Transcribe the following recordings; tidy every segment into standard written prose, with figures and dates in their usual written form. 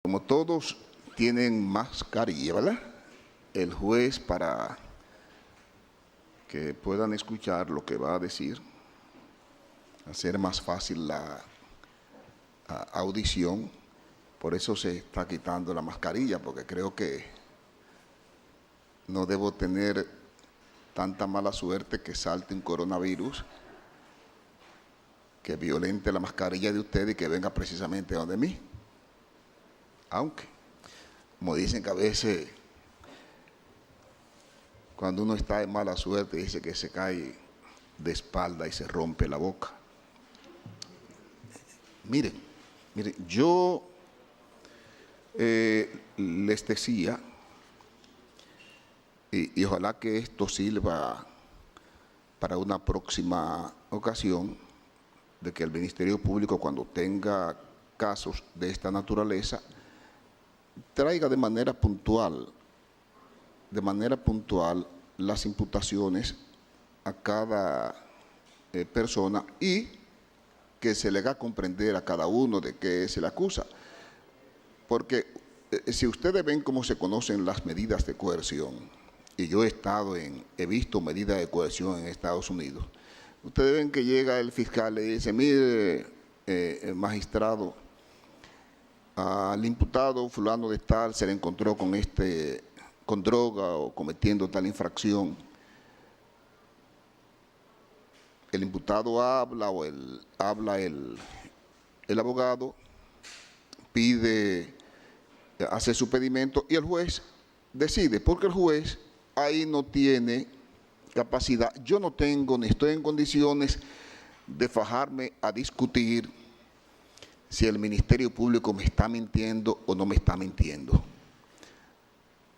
Como todos tienen mascarilla, ¿verdad? El juez, para que puedan escuchar lo que va a decir, hacer más fácil la audición, por eso se está quitando la mascarilla, porque creo que no debo tener tanta mala suerte que salte un coronavirus que violente la mascarilla de usted y que venga precisamente donde mí. Aunque, como dicen que a veces, cuando uno está de mala suerte, dice que se cae de espalda y se rompe la boca. Miren, yo les decía, y ojalá que esto sirva para una próxima ocasión, de que el Ministerio Público, cuando tenga casos de esta naturaleza, traiga de manera puntual las imputaciones a cada persona y que se le haga comprender a cada uno de qué se le acusa. Porque si ustedes ven cómo se conocen las medidas de coerción, y yo he visto medidas de coerción en Estados Unidos, ustedes ven que llega el fiscal y le dice: mire, magistrado, al imputado fulano de tal se le encontró con droga o cometiendo tal infracción. El imputado habla o habla el abogado, hace su pedimento y el juez decide, porque el juez ahí no tiene capacidad. Yo no tengo ni estoy en condiciones de fajarme a discutir si el Ministerio Público me está mintiendo o no me está mintiendo.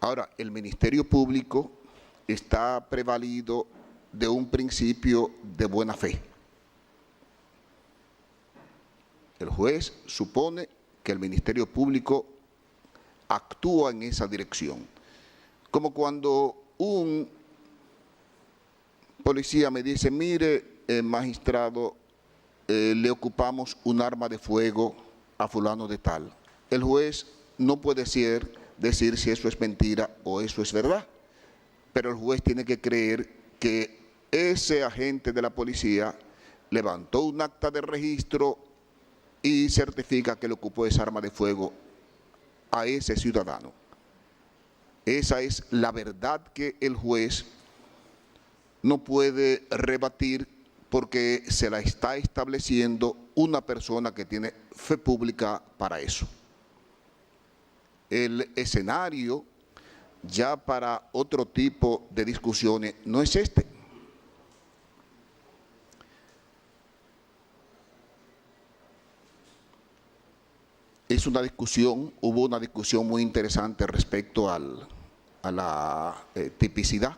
Ahora, el Ministerio Público está prevalido de un principio de buena fe. El juez supone que el Ministerio Público actúa en esa dirección. Como cuando un policía me dice: mire, magistrado, le ocupamos un arma de fuego a fulano de tal. El juez no puede decir si eso es mentira o eso es verdad, pero el juez tiene que creer que ese agente de la policía levantó un acta de registro y certifica que le ocupó esa arma de fuego a ese ciudadano. Esa es la verdad que el juez no puede rebatir, porque se la está estableciendo una persona que tiene fe pública para eso. El escenario ya para otro tipo de discusiones no es este. Hubo una discusión muy interesante respecto a la tipicidad.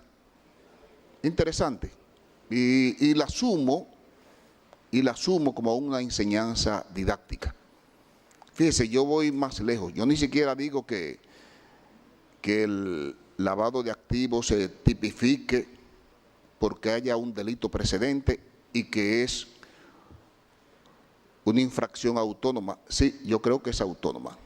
Interesante. Y la asumo como una enseñanza didáctica. Fíjese, yo voy más lejos. Yo ni siquiera digo que el lavado de activos se tipifique porque haya un delito precedente y que es una infracción autónoma. Sí, yo creo que es autónoma.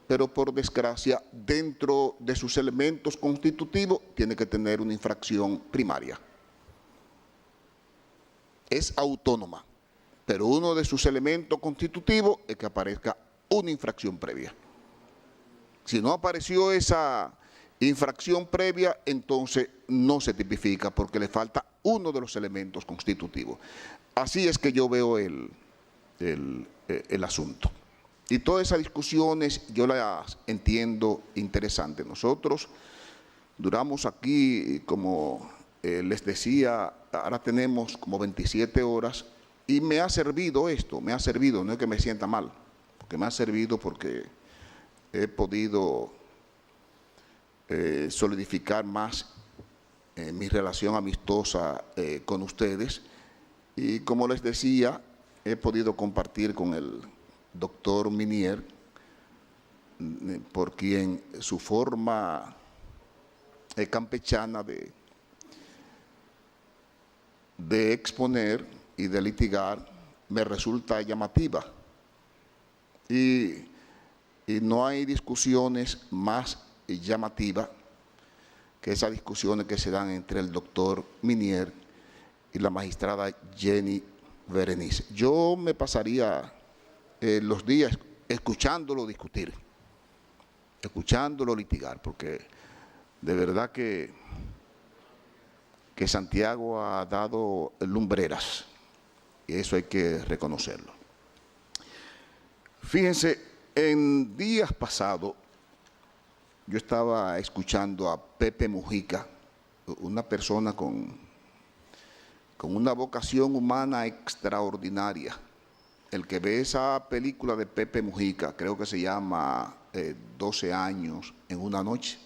Pero por desgracia, dentro de sus elementos constitutivos, tiene que tener una infracción primaria. Es autónoma, pero uno de sus elementos constitutivos es que aparezca una infracción previa. Si no apareció esa infracción previa, entonces no se tipifica porque le falta uno de los elementos constitutivos. Así es que yo veo el asunto. Y todas esas discusiones yo las entiendo interesantes. Nosotros duramos aquí, como les decía, ahora tenemos como 27 horas y me ha servido esto, no es que me sienta mal, porque me ha servido porque he podido solidificar más mi relación amistosa con ustedes, y como les decía, he podido compartir con el doctor Minier, por quien su forma campechana de exponer y de litigar me resulta llamativa. Y Y no hay discusiones más llamativas que esas discusiones que se dan entre el doctor Minier y la magistrada Jenny Berenice. Yo me pasaría los días escuchándolo discutir, escuchándolo litigar, porque de verdad que Santiago ha dado lumbreras, y eso hay que reconocerlo. Fíjense, en días pasados, yo estaba escuchando a Pepe Mujica, una persona con una vocación humana extraordinaria. El que ve esa película de Pepe Mujica, creo que se llama 12 años en una noche,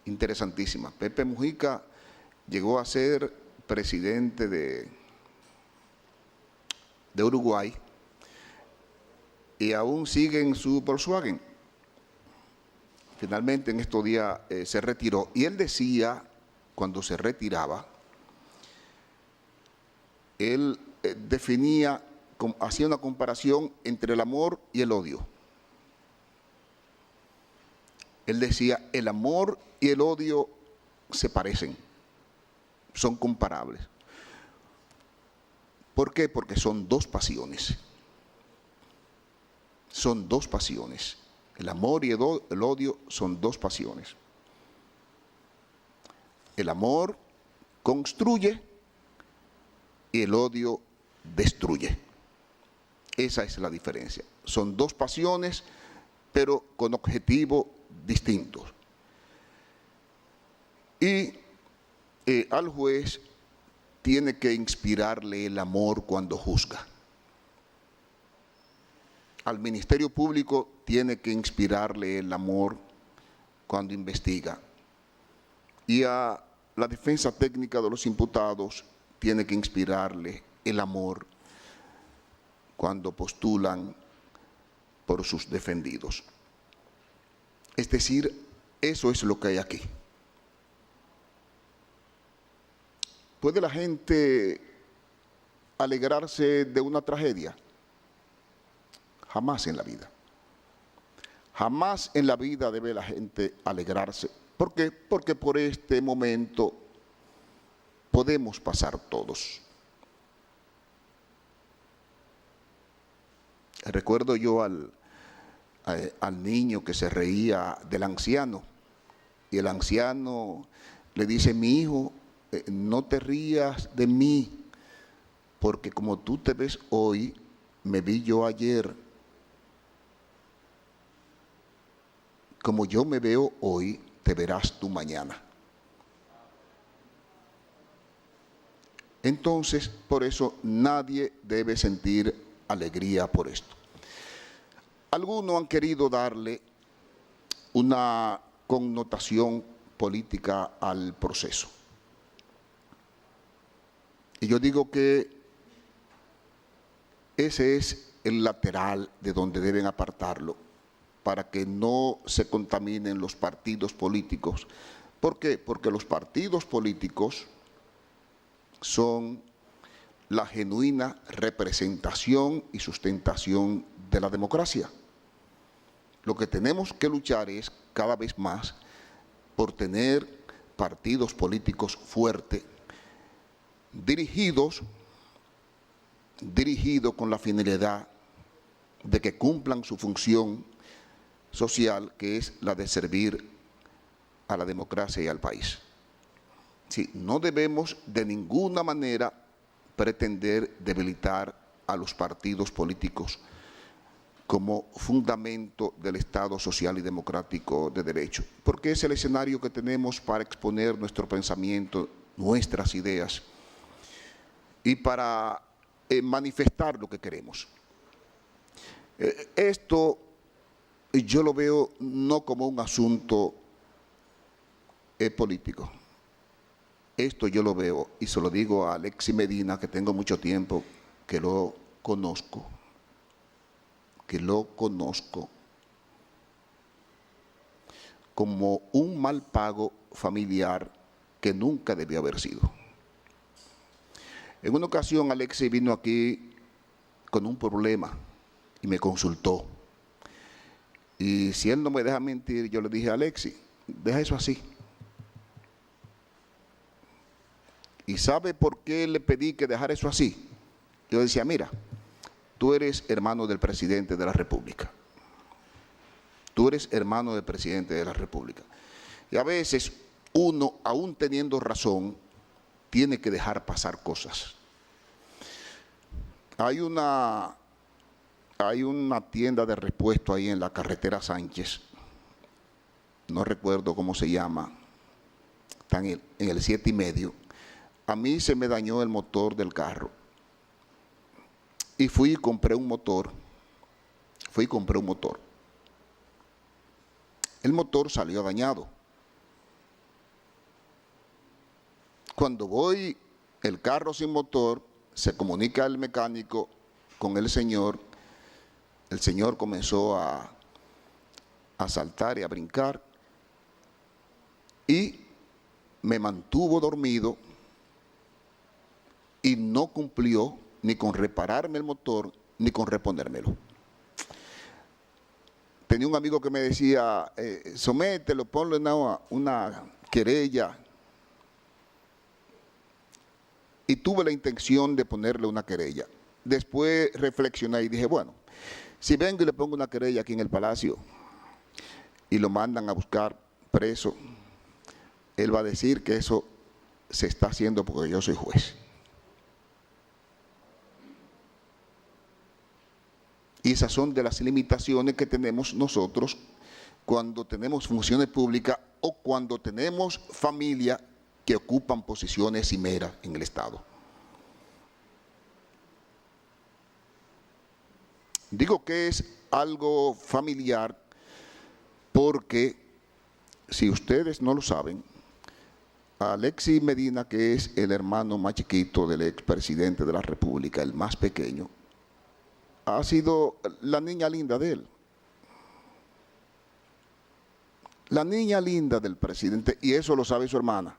interesantísima. Pepe Mujica llegó a ser presidente de Uruguay y aún sigue en su Volkswagen. Finalmente en estos días se retiró y él decía, cuando se retiraba, él definía, hacía una comparación entre el amor y el odio. Él decía, el amor y el odio se parecen, son comparables. ¿Por qué? Porque son dos pasiones. Son dos pasiones. El amor y el odio son dos pasiones. El amor construye y el odio destruye. Esa es la diferencia. Son dos pasiones, pero con objetivos distintos. Y al juez tiene que inspirarle el amor cuando juzga. Al Ministerio Público tiene que inspirarle el amor cuando investiga. Y a la defensa técnica de los imputados tiene que inspirarle el amor cuando postulan por sus defendidos. Es decir, eso es lo que hay aquí. ¿Puede la gente alegrarse de una tragedia? Jamás en la vida. Jamás en la vida debe la gente alegrarse. ¿Por qué? Porque por este momento podemos pasar todos. Recuerdo yo al niño que se reía del anciano, y el anciano le dice: mi hijo, no te rías de mí, porque como tú te ves hoy, me vi yo ayer. Como yo me veo hoy, te verás tú mañana. Entonces, por eso nadie debe sentir alegría por esto. Algunos han querido darle una connotación política al proceso. Y yo digo que ese es el lateral de donde deben apartarlo, para que no se contaminen los partidos políticos. ¿Por qué? Porque los partidos políticos son la genuina representación y sustentación de la democracia. Lo que tenemos que luchar es cada vez más por tener partidos políticos fuertes, dirigidos con la finalidad de que cumplan su función social, que es la de servir a la democracia y al país. Sí, no debemos de ninguna manera pretender debilitar a los partidos políticos como fundamento del Estado social y democrático de derecho, porque es el escenario que tenemos para exponer nuestro pensamiento, nuestras ideas y para manifestar lo que queremos. Esto yo lo veo no como un asunto político. Esto yo lo veo, y se lo digo a Alexis Medina, que tengo mucho tiempo que lo conozco, como un mal pago familiar que nunca debió haber sido. En una ocasión Alexis vino aquí con un problema y me consultó. Y si él no me deja mentir, yo le dije a Alexis, deja eso así. ¿Y sabe por qué le pedí que dejara eso así? Yo decía, mira, tú eres hermano del presidente de la República. Tú eres hermano del presidente de la República. Y a veces uno, aún teniendo razón, tiene que dejar pasar cosas. Hay una tienda de repuesto ahí en la carretera Sánchez, no recuerdo cómo se llama, está en el 7,5. A mí se me dañó el motor del carro y fui y compré un motor. El motor salió dañado. Cuando voy, el carro sin motor, se comunica el mecánico con el señor comenzó a saltar y a brincar y me mantuvo dormido y no cumplió ni con repararme el motor ni con reponérmelo. Tenía un amigo que me decía, somételo, ponlo en una querella. Y tuve la intención de ponerle una querella. Después reflexioné y dije, bueno, si vengo y le pongo una querella aquí en el Palacio y lo mandan a buscar preso, él va a decir que eso se está haciendo porque yo soy juez. Y esas son de las limitaciones que tenemos nosotros cuando tenemos funciones públicas o cuando tenemos familia que ocupan posiciones cimeras en el Estado. Digo que es algo familiar porque, si ustedes no lo saben, Alexis Medina, que es el hermano más chiquito del expresidente de la República, el más pequeño, ha sido la niña linda de él. La niña linda del presidente, y eso lo sabe su hermana.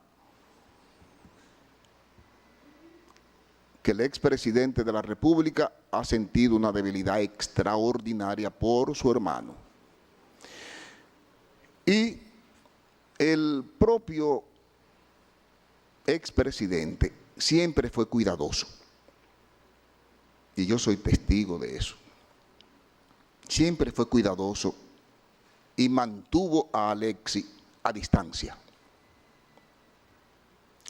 Que el expresidente de la República ha sentido una debilidad extraordinaria por su hermano. Y el propio expresidente siempre fue cuidadoso. Y yo soy testigo de eso. Siempre fue cuidadoso y mantuvo a Alexis a distancia.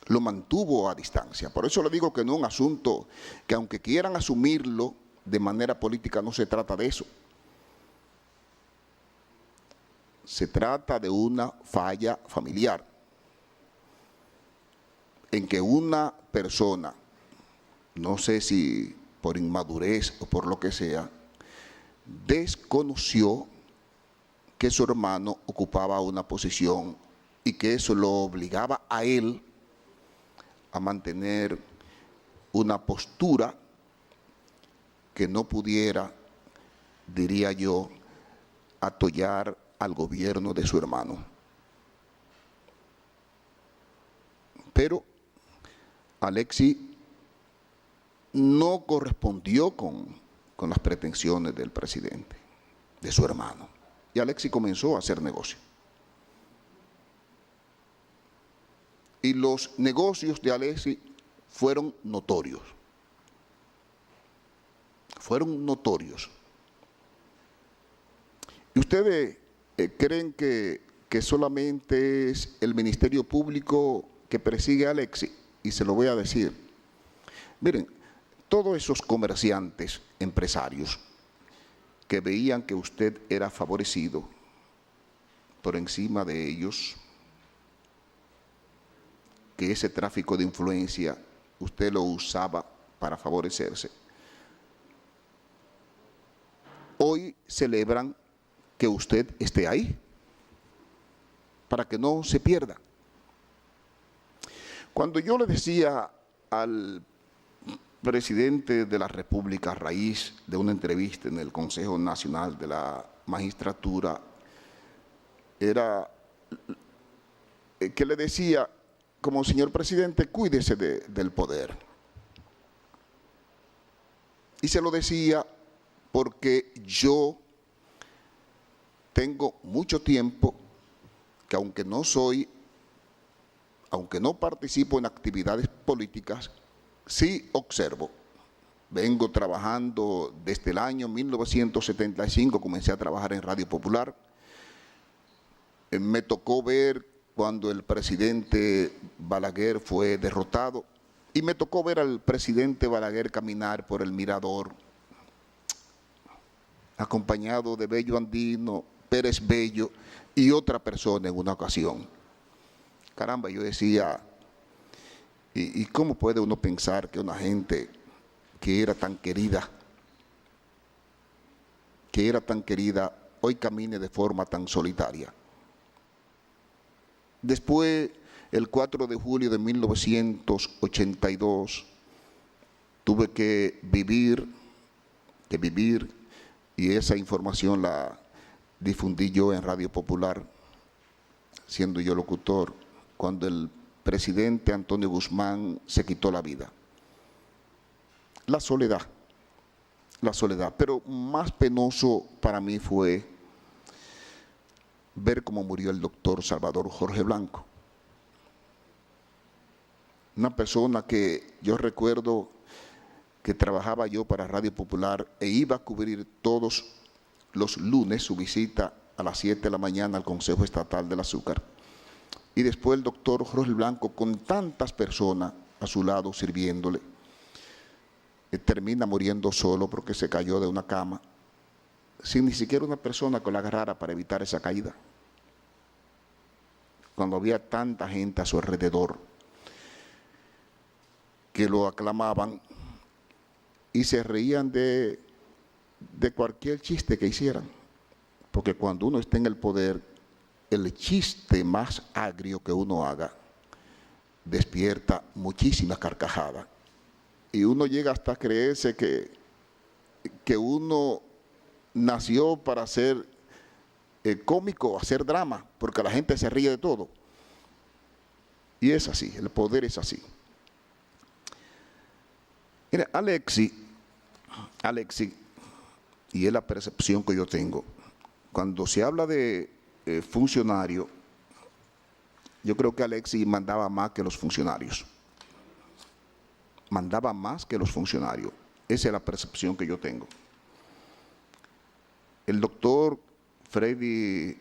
Lo mantuvo a distancia. Por eso le digo que no es un asunto que, aunque quieran asumirlo de manera política, no se trata de eso. Se trata de una falla familiar en que una persona, no sé si por inmadurez o por lo que sea, desconoció que su hermano ocupaba una posición y que eso lo obligaba a él a mantener una postura que no pudiera, diría yo, atollar al gobierno de su hermano. Pero Alexis no correspondió con las pretensiones del presidente, de su hermano. Y Alexis comenzó a hacer negocio. Y los negocios de Alexis fueron notorios. Fueron notorios. ¿Y ustedes creen que solamente es el Ministerio Público que persigue a Alexis? Y se lo voy a decir. Miren, todos esos comerciantes, empresarios, que veían que usted era favorecido por encima de ellos, que ese tráfico de influencia usted lo usaba para favorecerse, hoy celebran que usted esté ahí, para que no se pierda. Cuando yo le decía al presidente de la República, a raíz de una entrevista en el Consejo Nacional de la Magistratura, era que le decía, como señor presidente, cuídese del poder. Y se lo decía porque yo tengo mucho tiempo que aunque no participo en actividades políticas, sí observo. Vengo trabajando desde el año 1975, comencé a trabajar en Radio Popular. Me tocó ver cuando el presidente Balaguer fue derrotado y me tocó ver al presidente Balaguer caminar por el Mirador, acompañado de Bello Andino, Pérez Bello y otra persona en una ocasión. Caramba, yo decía, ¿y cómo puede uno pensar que una gente que era tan querida, hoy camine de forma tan solitaria? Después, el 4 de julio de 1982, tuve que vivir, y esa información la difundí yo en Radio Popular, siendo yo locutor, cuando el presidente Antonio Guzmán se quitó la vida. La soledad. Pero más penoso para mí fue ver cómo murió el doctor Salvador Jorge Blanco. Una persona que yo recuerdo que trabajaba yo para Radio Popular e iba a cubrir todos los lunes su visita a las 7 de la mañana al Consejo Estatal del Azúcar. Y después el doctor Jorge Blanco, con tantas personas a su lado sirviéndole, termina muriendo solo porque se cayó de una cama, sin ni siquiera una persona que lo agarrara para evitar esa caída. Cuando había tanta gente a su alrededor que lo aclamaban y se reían de cualquier chiste que hicieran. Porque cuando uno está en el poder, el chiste más agrio que uno haga despierta muchísimas carcajadas. Y uno llega hasta a creerse que uno nació para ser cómico, hacer drama, porque la gente se ríe de todo. Y es así, el poder es así. Mira, Alexis, y es la percepción que yo tengo, cuando se habla de funcionario, yo creo que Alexis mandaba más que los funcionarios. Mandaba más que los funcionarios. Esa es la percepción que yo tengo. El doctor Freddy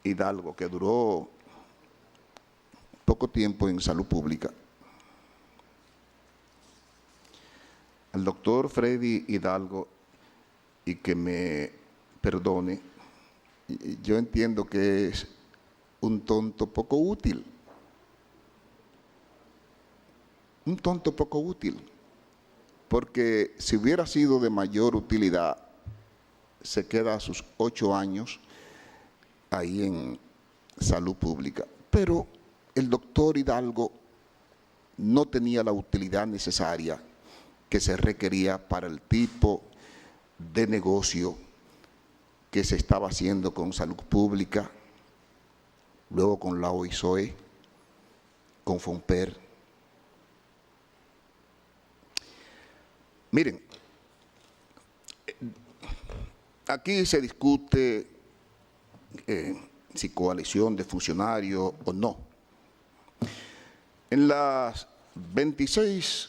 Hidalgo, que duró poco tiempo en salud pública, al doctor Freddy Hidalgo, y que me perdone, yo entiendo que es un tonto poco útil. Un tonto poco útil, porque si hubiera sido de mayor utilidad, se queda a sus 8 años ahí en salud pública. Pero el doctor Hidalgo no tenía la utilidad necesaria que se requería para el tipo de negocio que se estaba haciendo con salud pública, luego con la OISOE, con FONPER. Miren, aquí se discute si coalición de funcionarios o no. En las 26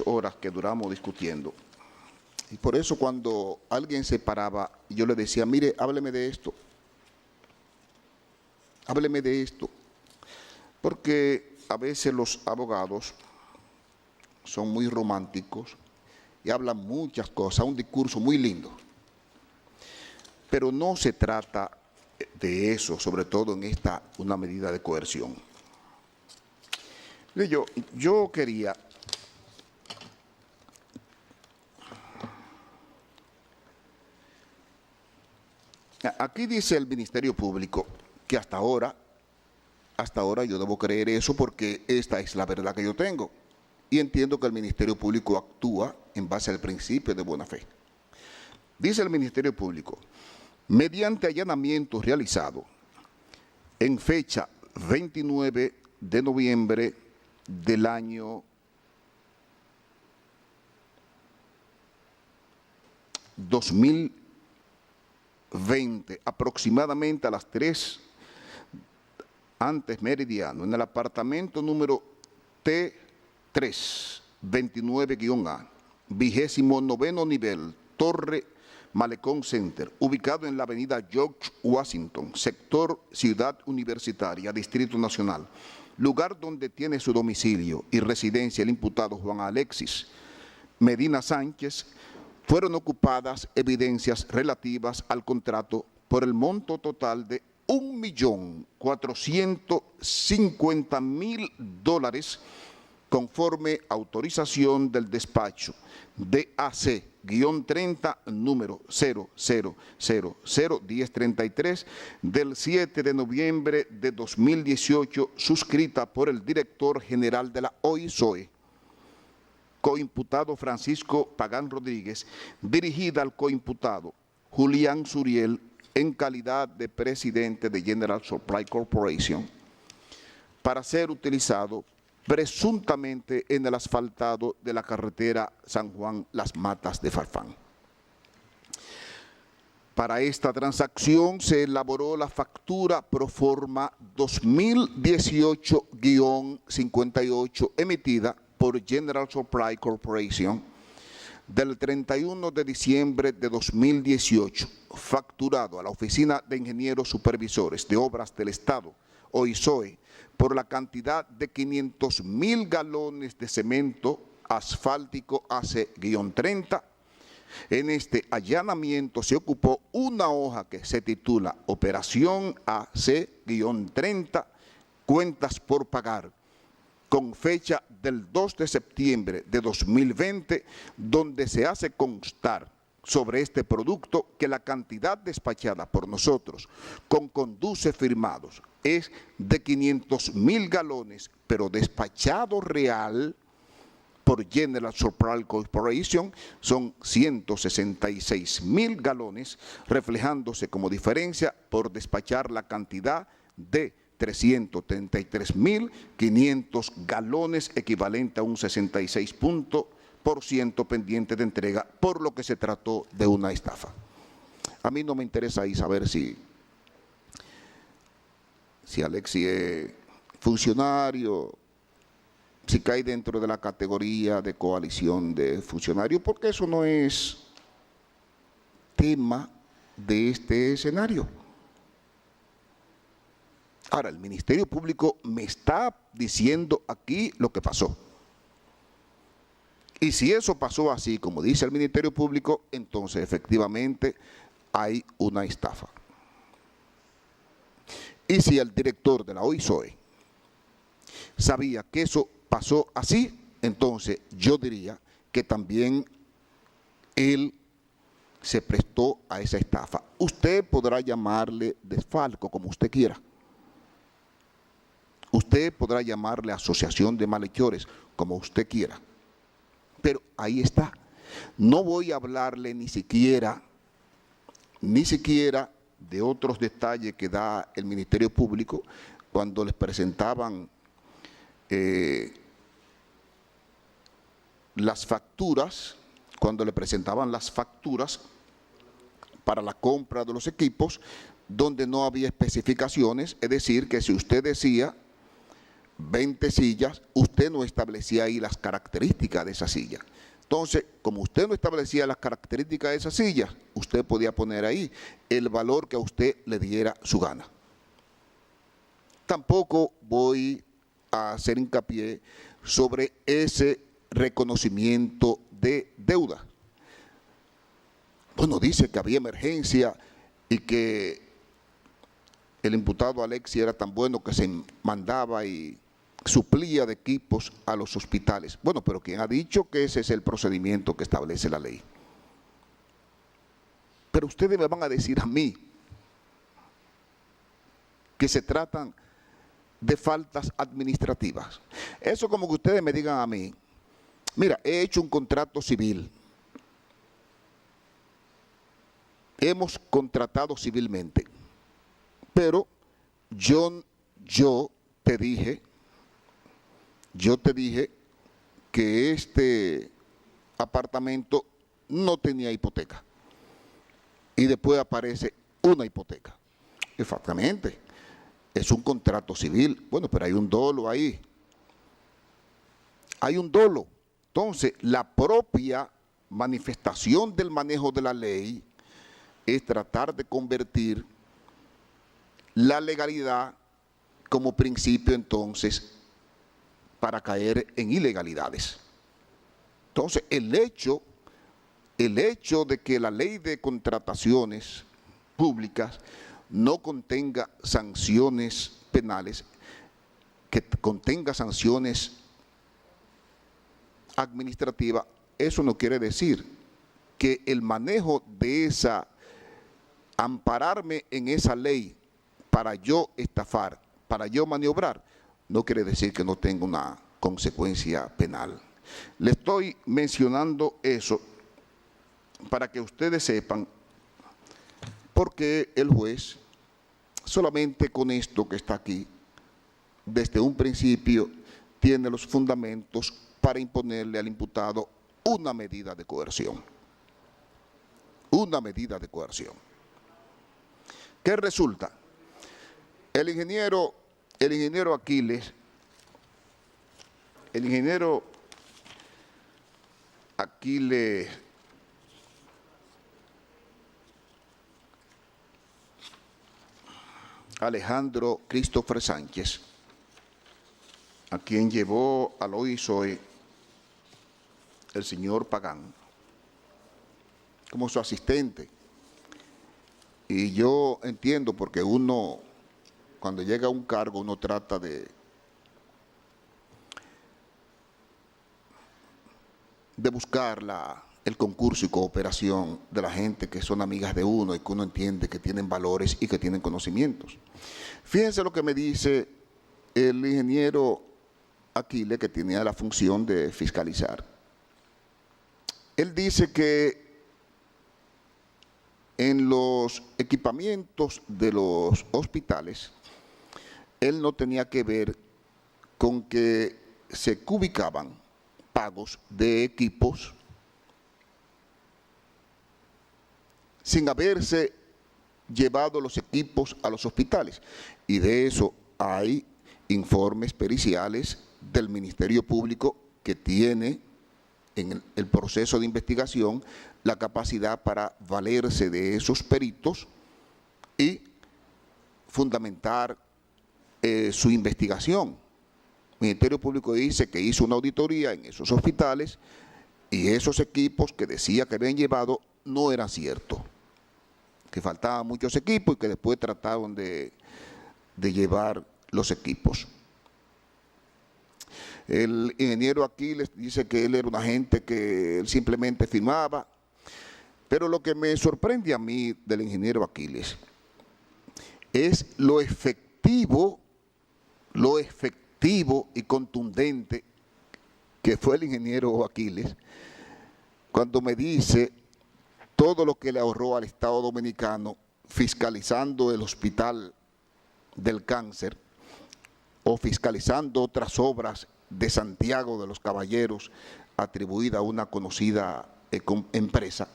horas que duramos discutiendo, y por eso cuando alguien se paraba, yo le decía, mire, hábleme de esto, porque a veces los abogados son muy románticos y hablan muchas cosas, un discurso muy lindo. Pero no se trata de eso, sobre todo en una medida de coerción. Yo quería aquí dice el Ministerio Público que hasta ahora yo debo creer eso porque esta es la verdad que yo tengo. Y entiendo que el Ministerio Público actúa en base al principio de buena fe. Dice el Ministerio Público, mediante allanamiento realizado en fecha 29 de noviembre del año 2000, 20, aproximadamente a las 3 antes meridiano, en el apartamento número T3, 29-A, 29º nivel, Torre Malecón Center, ubicado en la avenida George Washington, sector Ciudad Universitaria, Distrito Nacional, lugar donde tiene su domicilio y residencia el imputado Juan Alexis Medina Sánchez, fueron ocupadas evidencias relativas al contrato por el monto total de $1.450.000 conforme autorización del despacho DAC-30 número 00001033 del 7 de noviembre de 2018, suscrita por el director general de la OISOE, coimputado Francisco Pagán Rodríguez, dirigida al coimputado Julián Suriel en calidad de presidente de General Supply Corporation, para ser utilizado presuntamente en el asfaltado de la carretera San Juan-Las Matas de Farfán. Para esta transacción se elaboró la factura proforma 2018-58 emitida por General Supply Corporation del 31 de diciembre de 2018, facturado a la Oficina de Ingenieros Supervisores de Obras del Estado, OISOE, por la cantidad de 500.000 galones de cemento asfáltico AC-30. En este allanamiento se ocupó una hoja que se titula Operación AC-30, Cuentas por Pagar, con fecha del 2 de septiembre de 2020, donde se hace constar sobre este producto que la cantidad despachada por nosotros con conduce firmados es de 500.000 galones, pero despachado real por General Supply Corporation son 166.000 galones, reflejándose como diferencia por despachar la cantidad de 333.500 galones, equivalente a un 66% pendiente de entrega, por lo que se trató de una estafa. A mí no me interesa ahí saber si Alexis es funcionario, si cae dentro de la categoría de coalición de funcionarios, porque eso no es tema de este escenario. Ahora, el Ministerio Público me está diciendo aquí lo que pasó. Y si eso pasó así, como dice el Ministerio Público, entonces efectivamente hay una estafa. Y si el director de la OISOE sabía que eso pasó así, entonces yo diría que también él se prestó a esa estafa. Usted podrá llamarle desfalco como usted quiera. Usted podrá llamarle asociación de malhechores, como usted quiera. Pero ahí está. No voy a hablarle ni siquiera de otros detalles que da el Ministerio Público cuando les presentaban las facturas, para la compra de los equipos, donde no había especificaciones, es decir, que si usted decía 20 sillas, usted no establecía ahí las características de esa silla. Entonces, como usted no establecía las características de esa silla, usted podía poner ahí el valor que a usted le diera su gana. Tampoco voy a hacer hincapié sobre ese reconocimiento de deuda. Bueno, dice que había emergencia y que el imputado Alexis era tan bueno que se mandaba y suplía de equipos a los hospitales. Bueno, pero ¿quién ha dicho que ese es el procedimiento que establece la ley? Pero ustedes me van a decir a mí que se tratan de faltas administrativas. Eso como que ustedes me digan a mí, mira, he hecho un contrato civil, hemos contratado civilmente, pero yo te dije que este apartamento no tenía hipoteca. y después aparece una hipoteca. Exactamente, es un contrato civil. Bueno, pero hay un dolo ahí. Hay un dolo. Entonces, la propia manifestación del manejo de la ley es tratar de convertir la legalidad como principio, entonces, para caer en ilegalidades. Entonces, el hecho de que la ley de contrataciones públicas no contenga sanciones penales, que contenga sanciones administrativas, eso no quiere decir que el manejo de esa, ampararme en esa ley para yo estafar, para yo maniobrar, no quiere decir que no tenga una consecuencia penal. Le estoy mencionando eso para que ustedes sepan por qué el juez, solamente con esto que está aquí, desde un principio, tiene los fundamentos para imponerle al imputado una medida de coerción. Una medida de coerción. ¿Qué resulta? El ingeniero Aquiles Alejandro Christopher Sánchez, a quien llevó al OISOE el señor Pagán como su asistente. Y yo entiendo, porque uno, cuando llega a un cargo, uno trata de buscar el concurso y cooperación de la gente que son amigas de uno y que uno entiende que tienen valores y que tienen conocimientos. Fíjense lo que me dice el ingeniero Aquiles, que tenía la función de fiscalizar. Él dice que en los equipamientos de los hospitales, él no tenía que ver con que se ubicaban pagos de equipos sin haberse llevado los equipos a los hospitales. Y de eso hay informes periciales del Ministerio Público que tiene en el proceso de investigación la capacidad para valerse de esos peritos y fundamentar su investigación. El Ministerio Público dice que hizo una auditoría en esos hospitales y esos equipos que decía que habían llevado no eran ciertos, que faltaban muchos equipos y que después trataron de llevar los equipos. El ingeniero Aquiles dice que él era un agente que él simplemente firmaba, pero lo que me sorprende a mí del ingeniero Aquiles es lo efectivo y contundente que fue el ingeniero Aquiles cuando me dice todo lo que le ahorró al Estado Dominicano fiscalizando el Hospital del Cáncer o fiscalizando otras obras de Santiago de los Caballeros atribuida a una conocida empresa.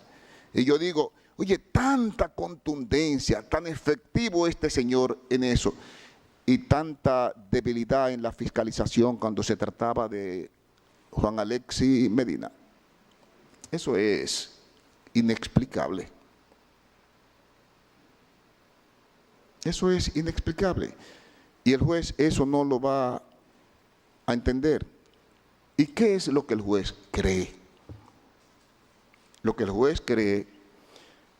Y yo digo, oye, tanta contundencia, tan efectivo este señor en eso y tanta debilidad en la fiscalización cuando se trataba de Juan Alexis Medina. Eso es inexplicable. Eso es inexplicable. Y el juez eso no lo va a entender. ¿Y qué es lo que el juez cree? Lo que el juez cree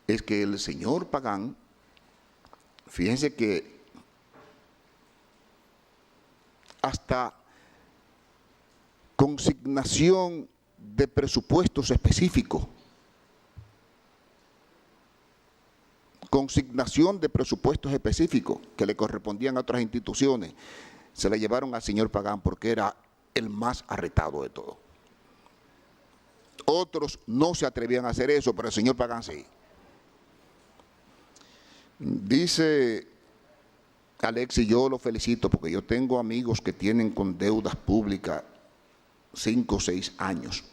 es que el señor Pagán, fíjense que hasta consignación de presupuestos específicos, que le correspondían a otras instituciones, se la llevaron al señor Pagán porque era el más arretado de todo. Otros no se atrevían a hacer eso, pero el señor Pagán sí. Dice Alexis, yo lo felicito porque yo tengo amigos que tienen con deudas públicas 5 o 6 años.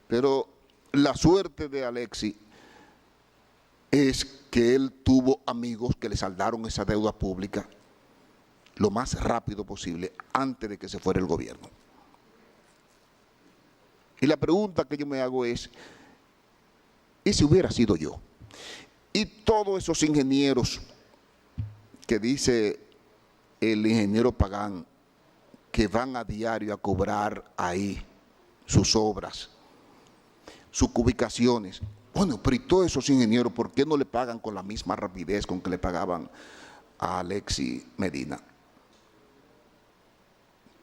Pero La suerte de Alexis es que él tuvo amigos que le saldaron esa deuda pública lo más rápido posible antes de que se fuera el gobierno. Y la pregunta que yo me hago es, ¿y si hubiera sido yo? Y todos esos ingenieros que dice el ingeniero Pagán que van a diario a cobrar ahí sus obras, sus ubicaciones. Bueno, pero ¿y todos esos ingenieros por qué no le pagan con la misma rapidez con que le pagaban a Alexis Medina?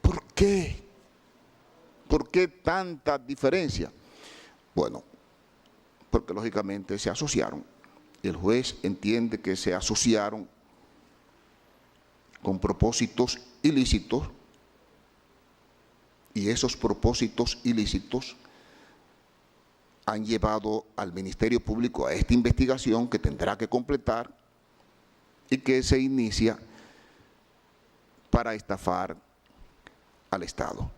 ¿Por qué? ¿Por qué tanta diferencia? Bueno, porque lógicamente se asociaron. El juez entiende que se asociaron con propósitos ilícitos y esos propósitos ilícitos han llevado al Ministerio Público a esta investigación que tendrá que completar y que se inicia para estafar al Estado.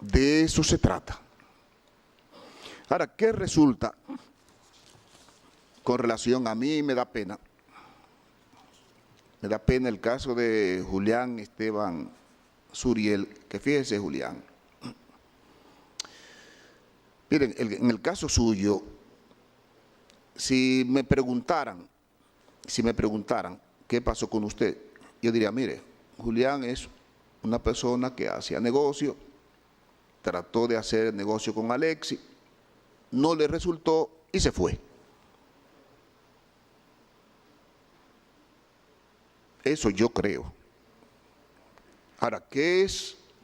De eso se trata. Ahora, ¿qué resulta con relación a mí? Me da pena. Me da pena el caso de Julián Esteban Suriel, que fíjese, Julián. Miren, en el caso suyo, si me preguntaran qué pasó con usted, yo diría, mire, Julián es una persona que hacía negocio, trató de hacer negocio con Alexis, no le resultó y se fue. Eso yo creo. Ahora,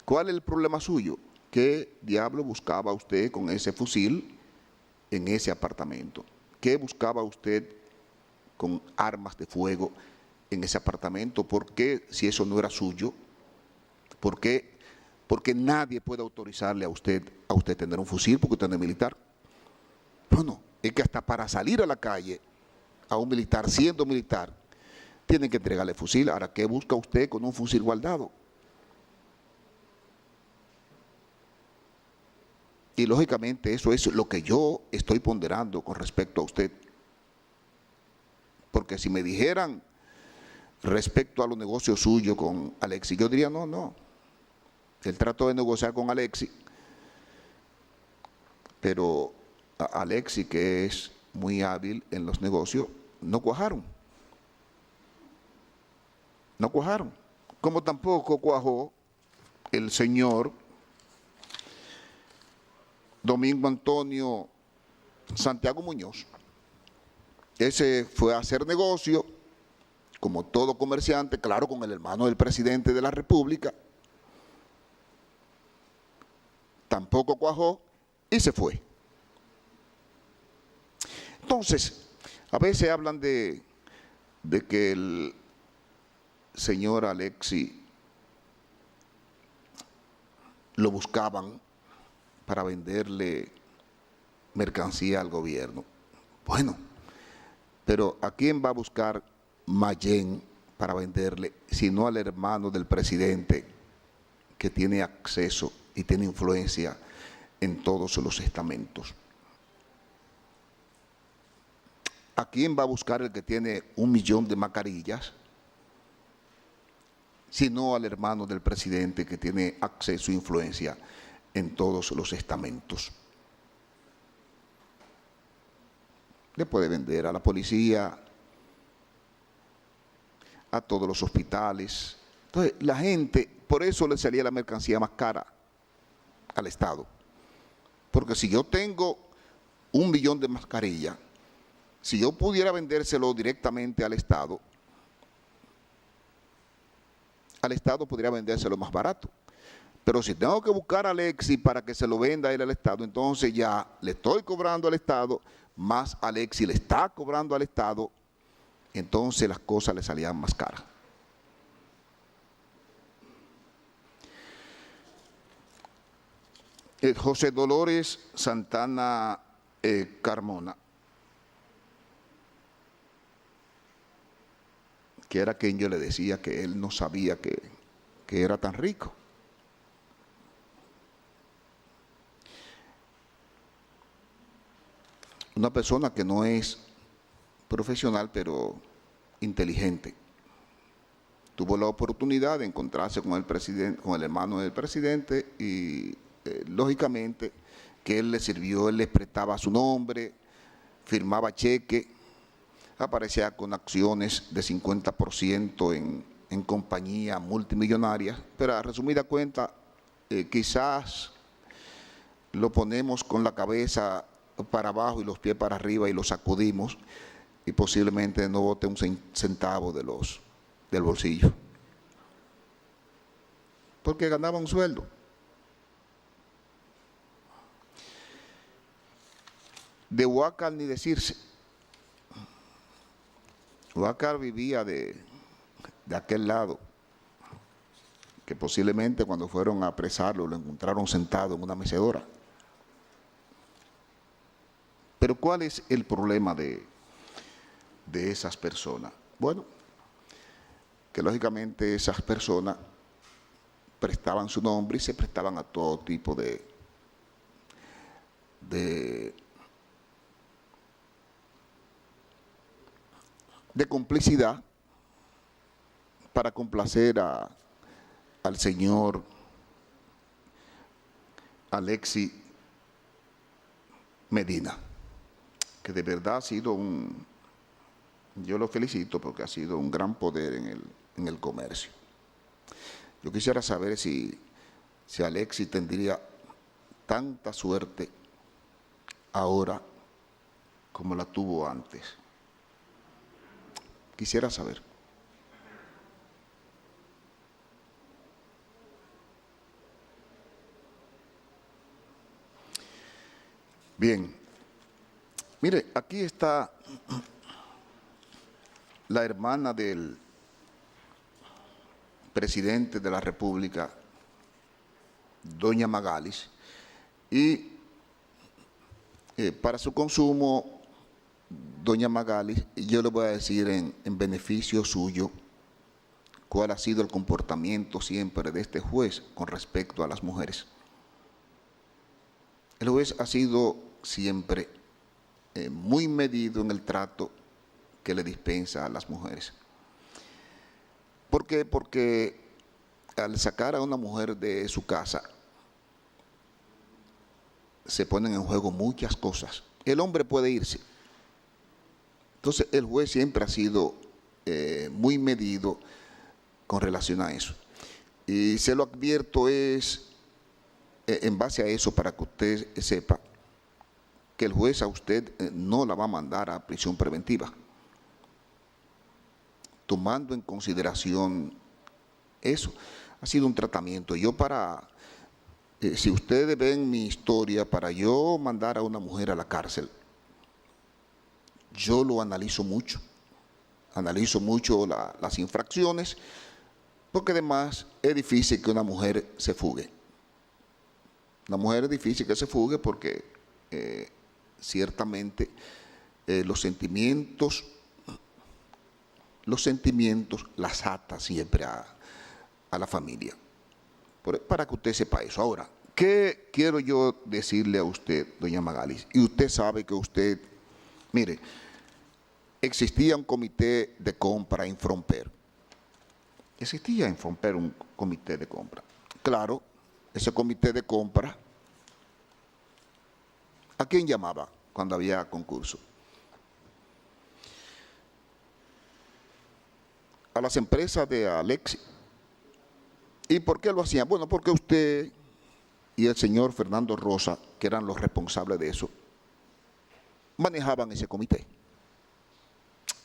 ¿cuál es el problema suyo? ¿Qué diablo buscaba usted con ese fusil en ese apartamento? ¿Qué buscaba usted con armas de fuego en ese apartamento? ¿Por qué, si eso no era suyo? ¿Por qué? Porque nadie puede autorizarle a usted tener un fusil porque usted no es militar. Bueno, es que hasta para salir a la calle a un militar, siendo militar, tienen que entregarle fusil. Ahora, ¿qué busca usted con un fusil guardado? Y lógicamente eso es lo que yo estoy ponderando con respecto a usted. Porque si me dijeran respecto a los negocios suyos con Alexis, yo diría, no. Él trató de negociar con Alexis, pero Alexis, que es muy hábil en los negocios, no cuajaron. No cuajaron. Como tampoco cuajó el señor Domingo Antonio Santiago Muñoz. Ese fue a hacer negocio, como todo comerciante, claro, con el hermano del presidente de la República. Tampoco cuajó y se fue. Entonces, a veces hablan de que el señor Alexis lo buscaban para venderle mercancía al gobierno. Bueno, pero ¿a quién va a buscar Mayén para venderle, sino al hermano del presidente que tiene acceso y tiene influencia en todos los estamentos? ¿A quién va a buscar el que tiene 1 millón de mascarillas? Sino al hermano del presidente que tiene acceso e influencia en todos los estamentos. Le puede vender a la policía, a todos los hospitales. Entonces, la gente, por eso le salía la mercancía más cara al Estado. Porque si yo tengo 1 millón de mascarillas, si yo pudiera vendérselo directamente al Estado podría vendérselo más barato. Pero si tengo que buscar a Alexis para que se lo venda él al Estado, entonces ya le estoy cobrando al Estado, más Alexis le está cobrando al Estado, entonces las cosas le salían más caras. José Dolores Santana Carmona, que era quien yo le decía que él no sabía que era tan rico. una persona que no es profesional, pero inteligente. Tuvo la oportunidad de encontrarse con el presidente, con el hermano del presidente y lógicamente que él le sirvió, él le prestaba su nombre, firmaba cheque, aparecía con acciones de 50% en compañías multimillonarias, pero a resumida cuenta, quizás lo ponemos con la cabeza para abajo y los pies para arriba y lo sacudimos y posiblemente no bote un centavo del bolsillo. Porque ganaba un sueldo. De Huácar ni decirse. Huácar vivía de aquel lado, que posiblemente cuando fueron a apresarlo lo encontraron sentado en una mecedora. Pero ¿cuál es el problema de esas personas? Bueno, que lógicamente esas personas prestaban su nombre y se prestaban a todo tipo de complicidad para complacer al señor Alexis Medina, que de verdad ha sido yo lo felicito porque ha sido un gran poder en el comercio. Yo quisiera saber si Alexis tendría tanta suerte ahora como la tuvo antes. Quisiera saber. Bien, mire, aquí está la hermana del presidente de la República, doña Magalis, y para su consumo, doña Magalis, yo le voy a decir en beneficio suyo cuál ha sido el comportamiento siempre de este juez con respecto a las mujeres. El juez ha sido siempre muy medido en el trato que le dispensa a las mujeres. ¿Por qué? Porque al sacar a una mujer de su casa, se ponen en juego muchas cosas. El hombre puede irse. Entonces, el juez siempre ha sido muy medido con relación a eso. Y se lo advierto en base a eso, para que usted sepa que el juez a usted no la va a mandar a prisión preventiva, tomando en consideración eso. Ha sido un tratamiento. Yo si ustedes ven mi historia, para yo mandar a una mujer a la cárcel, yo lo analizo mucho las infracciones, porque además es difícil que una mujer se fugue. Una mujer es difícil que se fugue porque ciertamente los sentimientos las ata siempre a la familia. Para que usted sepa eso. Ahora, ¿qué quiero yo decirle a usted, doña Magalis? Y usted sabe que mire, existía un comité de compra en Fromper. Existía en Fromper un comité de compra. Claro, ese comité de compra, ¿a quién llamaba cuando había concurso? A las empresas de Alexis. ¿Y por qué lo hacían? Bueno, porque usted y el señor Fernando Rosa, que eran los responsables de eso, manejaban ese comité.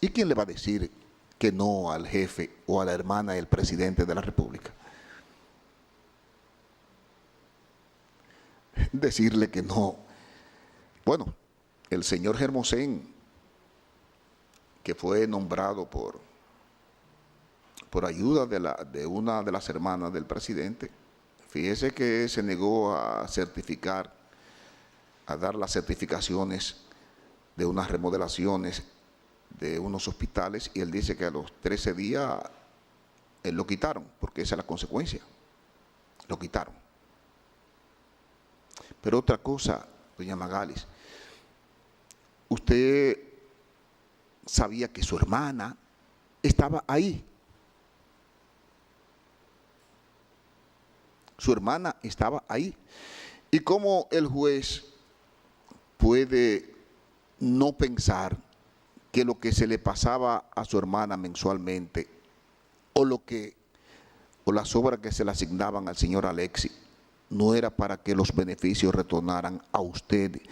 ¿Y quién le va a decir que no al jefe o a la hermana del presidente de la República? Decirle que no. Bueno, el señor Hermosén, que fue nombrado por ayuda de una de las hermanas del presidente, fíjese que se negó a dar las certificaciones de unas remodelaciones de unos hospitales, y él dice que a los 13 días lo quitaron, porque esa es la consecuencia, lo quitaron. Pero otra cosa, doña Magalis, usted sabía que su hermana estaba ahí. Su hermana estaba ahí. ¿Y cómo el juez puede no pensar que lo que se le pasaba a su hermana mensualmente o las obras que se le asignaban al señor Alexis no era para que los beneficios retornaran a usted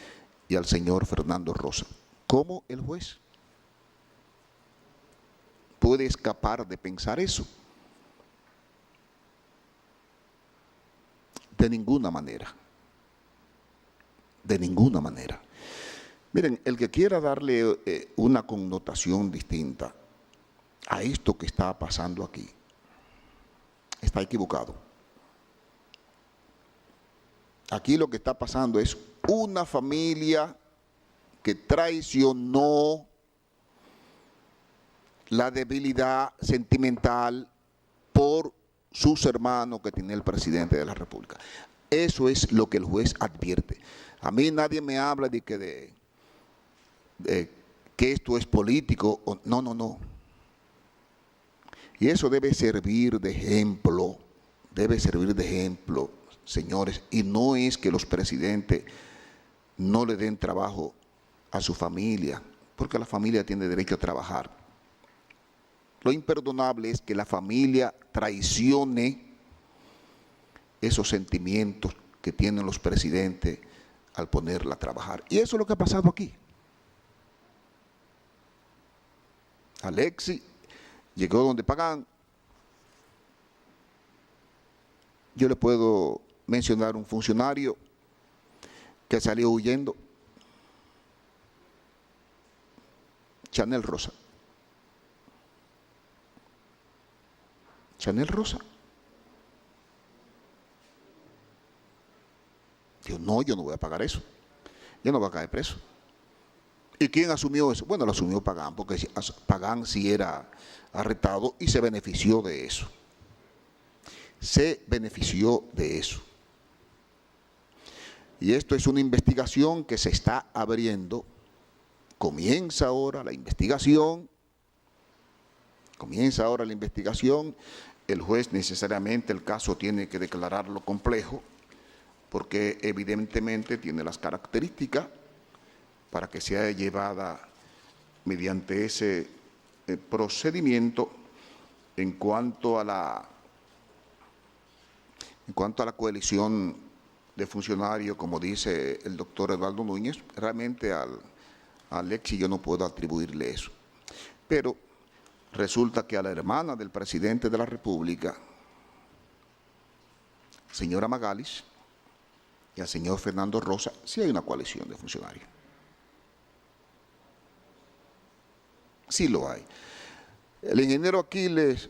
y al señor Fernando Rosa? ¿Cómo el juez puede escapar de pensar eso? De ninguna manera. De ninguna manera. Miren, el que quiera darle una connotación distinta a esto que está pasando aquí, está equivocado. Aquí lo que está pasando es una familia que traicionó la debilidad sentimental por sus hermanos que tiene el presidente de la República. Eso es lo que el juez advierte. A mí nadie me habla de que esto es político. No, no, no. Y eso debe servir de ejemplo, señores. Y no es que los presidentes no le den trabajo a su familia, porque la familia tiene derecho a trabajar. Lo imperdonable es que la familia traicione esos sentimientos que tienen los presidentes al ponerla a trabajar. Y eso es lo que ha pasado aquí. Alexis llegó donde pagan. Yo le puedo mencionar un funcionario que salió huyendo. Chanel Rosa. Chanel Rosa. Dijo, no, yo no voy a pagar eso. Yo no voy a caer preso. ¿Y quién asumió eso? Bueno, lo asumió Pagán, porque Pagán sí era arrestado y se benefició de eso. Se benefició de eso. Y esto es una investigación que se está abriendo. Comienza ahora la investigación. El juez necesariamente el caso tiene que declararlo complejo, porque evidentemente tiene las características para que sea llevada mediante ese procedimiento. En cuanto a la coalición de funcionarios, como dice el doctor Eduardo Núñez, realmente a Alexis yo no puedo atribuirle eso. Pero resulta que a la hermana del presidente de la República, señora Magalis, y al señor Fernando Rosa, sí hay una coalición de funcionarios. Sí lo hay. El ingeniero Aquiles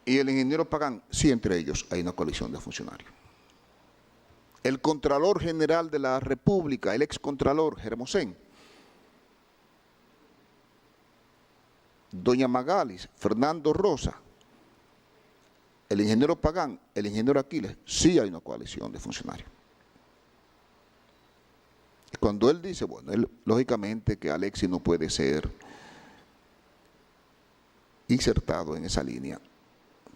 y el ingeniero Pagán, sí, entre ellos hay una coalición de funcionarios. El Contralor General de la República, el excontralor Hermosén, doña Magalis, Fernando Rosa, el ingeniero Pagán, el ingeniero Aquiles, sí hay una coalición de funcionarios. Cuando él dice, bueno, lógicamente que Alexis no puede ser insertado en esa línea,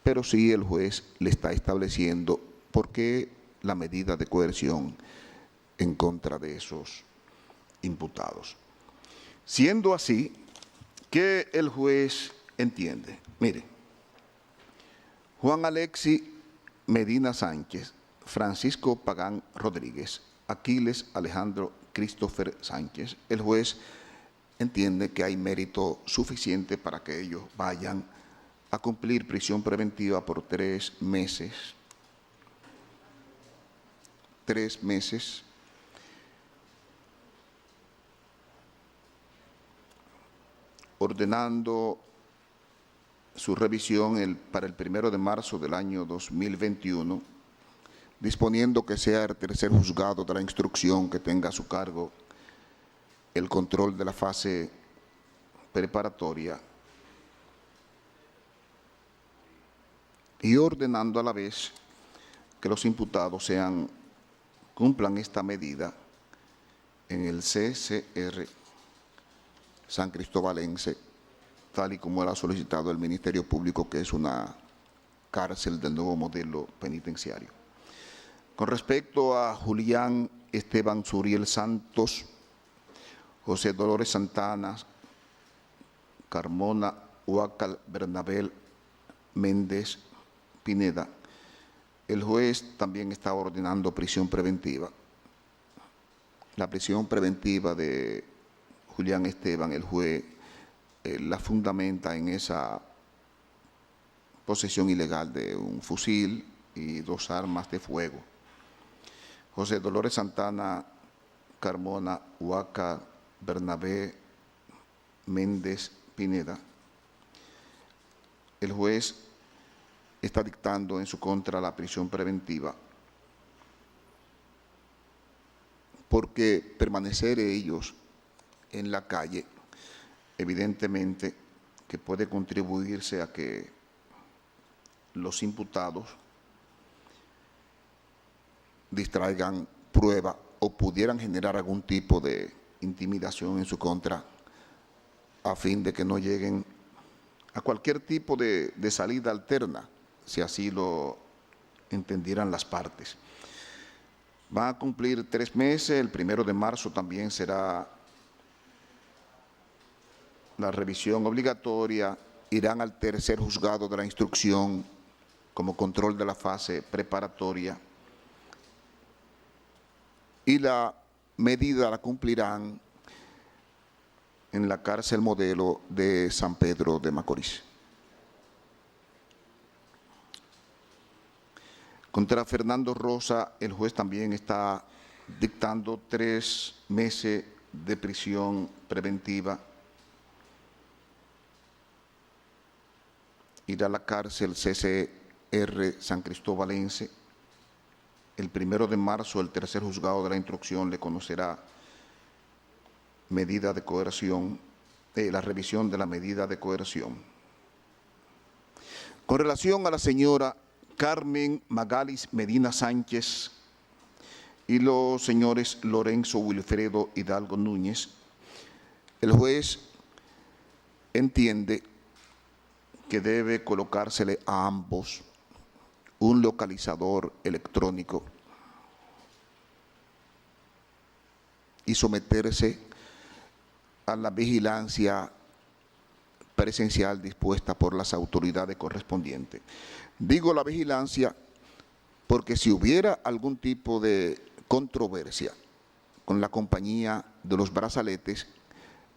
pero sí el juez le está estableciendo por qué la medida de coerción en contra de esos imputados. Siendo así, ¿qué el juez entiende? Mire, Juan Alexis Medina Sánchez, Francisco Pagán Rodríguez, Aquiles Alejandro Christopher Sánchez, el juez entiende que hay mérito suficiente para que ellos vayan a cumplir prisión preventiva por 3 meses. 3 meses. Ordenando su revisión para el 1 de marzo del año 2021, disponiendo que sea el tercer juzgado de la instrucción que tenga a su cargo el control de la fase preparatoria y ordenando a la vez que los imputados cumplan esta medida en el CCR San Cristobalense, tal y como era solicitado el Ministerio Público, que es una cárcel del nuevo modelo penitenciario. Con respecto a Julián Esteban Suriel Santos, José Dolores Santana, Carmona Huácal Bernabel Méndez Pineda, el juez también está ordenando prisión preventiva. La prisión preventiva de Julián Esteban, el juez la fundamenta en esa posesión ilegal de un fusil y 2 armas de fuego. José Dolores Santana, Carmona Huácal Bernabé Méndez Pineda, el juez está dictando en su contra la prisión preventiva porque permanecer ellos en la calle evidentemente que puede contribuirse a que los imputados distraigan prueba o pudieran generar algún tipo de intimidación en su contra a fin de que no lleguen a cualquier tipo de salida alterna, si así lo entendieran las partes. Van a cumplir 3 meses, el 1 de marzo también será la revisión obligatoria, irán al tercer juzgado de la instrucción como control de la fase preparatoria y la medida la cumplirán en la cárcel modelo de San Pedro de Macorís. Contra Fernando Rosa, el juez también está dictando 3 meses de prisión preventiva. Irá a la cárcel CCR San Cristobalense. El 1 de marzo, el tercer juzgado de la instrucción le conocerá medida de coerción, la revisión de la medida de coerción. Con relación a la señora Carmen Magalis Medina Sánchez y los señores Lorenzo Wilfredo Hidalgo Núñez, el juez entiende que debe colocársele a ambos un localizador electrónico y someterse a la vigilancia presencial dispuesta por las autoridades correspondientes. Digo la vigilancia porque si hubiera algún tipo de controversia con la compañía de los brazaletes,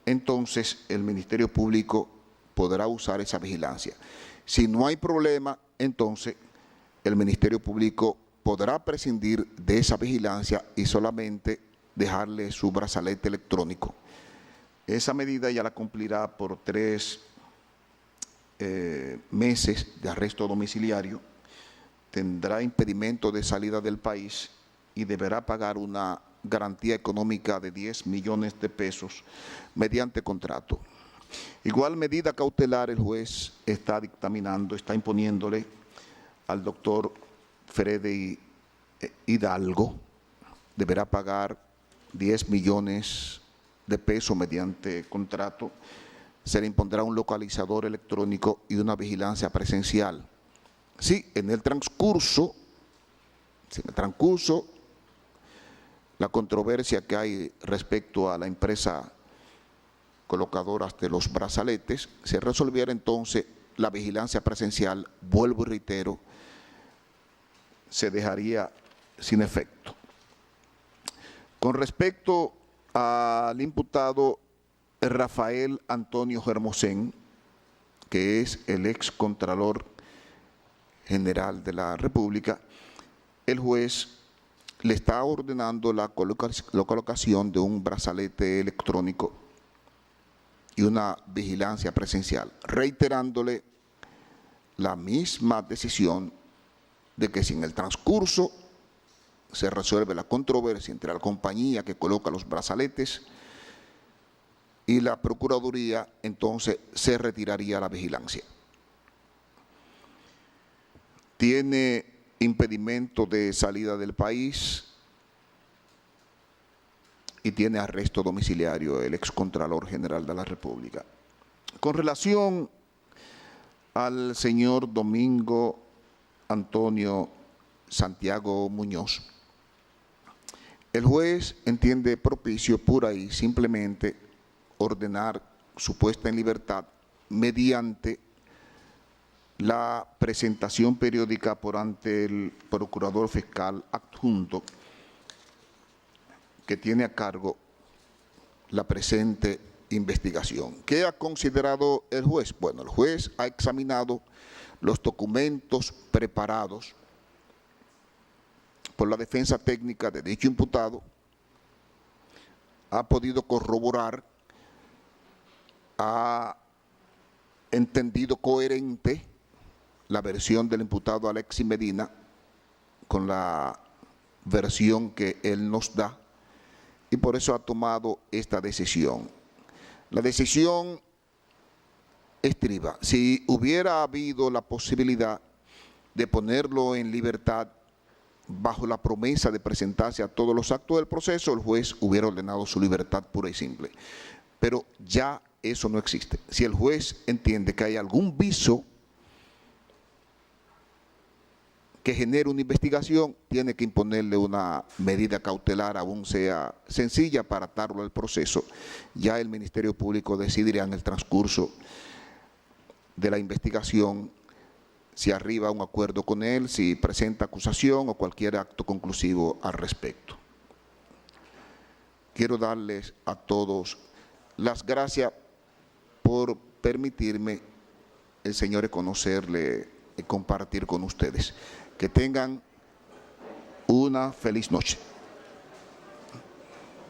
entonces el Ministerio Público podrá usar esa vigilancia. Si no hay problema, entonces el Ministerio Público podrá prescindir de esa vigilancia y solamente dejarle su brazalete electrónico. Esa medida ya la cumplirá por 3 meses de arresto domiciliario, tendrá impedimento de salida del país y deberá pagar una garantía económica de 10 millones de pesos mediante contrato. Igual medida cautelar el juez está dictaminando, está imponiéndole al doctor Freddy Hidalgo, deberá pagar 10 millones de pesos mediante contrato, se le impondrá un localizador electrónico y una vigilancia presencial. Sí, en el transcurso, la controversia que hay respecto a la empresa colocadora de los brazaletes, se resolviera entonces la vigilancia presencial, vuelvo y reitero, se dejaría sin efecto. Con respecto al imputado Rafael Antonio Hermosén, que es el ex Contralor General de la República, el juez le está ordenando la colocación de un brazalete electrónico y una vigilancia presencial, reiterándole la misma decisión de que si en el transcurso se resuelve la controversia entre la compañía que coloca los brazaletes y la Procuraduría, entonces se retiraría la vigilancia. Tiene impedimento de salida del país y tiene arresto domiciliario el excontralor general de la República. Con relación al señor Domingo Antonio Santiago Muñoz, el juez entiende propicio pura y simplemente ordenar su puesta en libertad mediante la presentación periódica por ante el procurador fiscal adjunto que tiene a cargo la presente investigación. ¿Qué ha considerado el juez? Bueno, el juez ha examinado los documentos preparados por la defensa técnica de dicho imputado, ha podido corroborar, ha entendido coherente la versión del imputado Alexis Medina con la versión que él nos da, y por eso ha tomado esta decisión. La decisión estriba: si hubiera habido la posibilidad de ponerlo en libertad bajo la promesa de presentarse a todos los actos del proceso, el juez hubiera ordenado su libertad pura y simple. Pero ya eso no existe. Si el juez entiende que hay algún viso que genere una investigación, tiene que imponerle una medida cautelar, aún sea sencilla, para atarlo al proceso. Ya el Ministerio Público decidirá en el transcurso de la investigación si arriba a un acuerdo con él, si presenta acusación o cualquier acto conclusivo al respecto. Quiero darles a todos las gracias por permitirme, señores, conocerle y compartir con ustedes. Que tengan una feliz noche.